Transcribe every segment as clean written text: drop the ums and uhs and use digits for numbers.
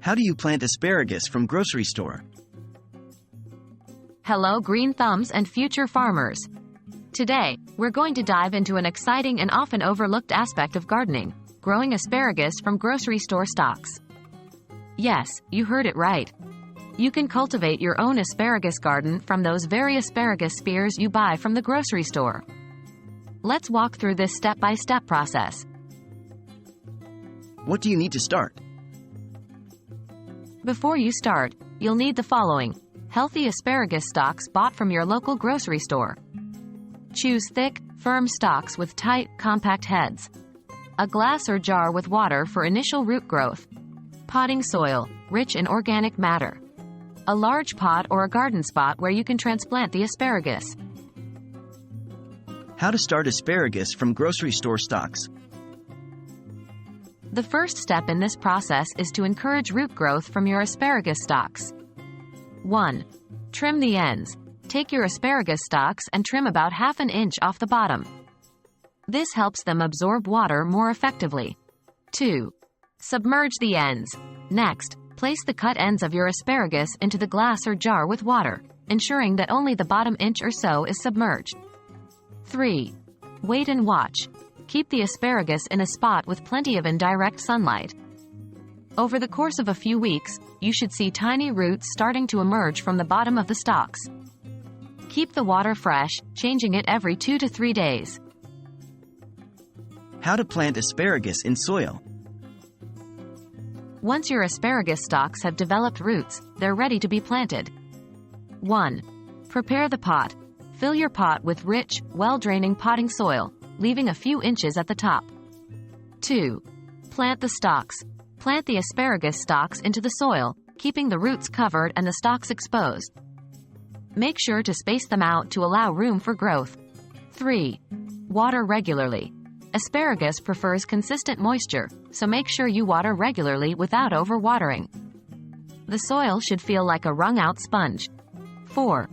How do you plant asparagus from grocery store? Hello green thumbs and future farmers. Today, we're going to dive into an exciting and often overlooked aspect of gardening, growing asparagus from grocery store stalks. Yes, you heard it right. You can cultivate your own asparagus garden from those very asparagus spears you buy from the grocery store. Let's walk through this step-by-step process. What do you need to start? Before you start, you'll need the following: healthy asparagus stalks bought from your local grocery store. Choose thick, firm stalks with tight, compact heads. A glass or jar with water for initial root growth. Potting soil, rich in organic matter. A large pot or a garden spot where you can transplant the asparagus. How to start asparagus from grocery store stalks? The first step in this process is to encourage root growth from your asparagus stalks. 1. Trim the ends. Take your asparagus stalks and trim about ½ an inch off the bottom. This helps them absorb water more effectively. 2. Submerge the ends. Next, place the cut ends of your asparagus into the glass or jar with water, ensuring that only the bottom inch or so is submerged. 3. Wait and watch. Keep the asparagus in a spot with plenty of indirect sunlight. Over the course of a few weeks, you should see tiny roots starting to emerge from the bottom of the stalks. Keep the water fresh, changing it every 2 to 3 days. How to plant asparagus in soil? Once your asparagus stalks have developed roots, they're ready to be planted. 1. Prepare the pot. Fill your pot with rich, well-draining potting soil, leaving a few inches at the top. 2. Plant the stalks. Plant the asparagus stalks into the soil, keeping the roots covered and the stalks exposed. Make sure to space them out to allow room for growth. 3. Water regularly. Asparagus prefers consistent moisture, so make sure you water regularly without overwatering. The soil should feel like a wrung-out sponge. 4.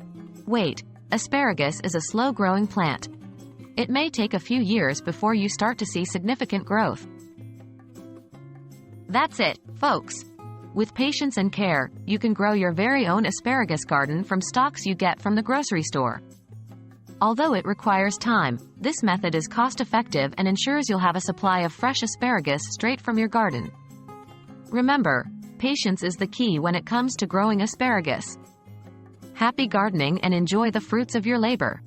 Wait. Asparagus is a slow-growing plant. It may take a few years before you start to see significant growth. That's it, folks. With patience and care, you can grow your very own asparagus garden from stalks you get from the grocery store. Although it requires time, this method is cost-effective and ensures you'll have a supply of fresh asparagus straight from your garden. Remember, patience is the key when it comes to growing asparagus. Happy gardening and enjoy the fruits of your labor.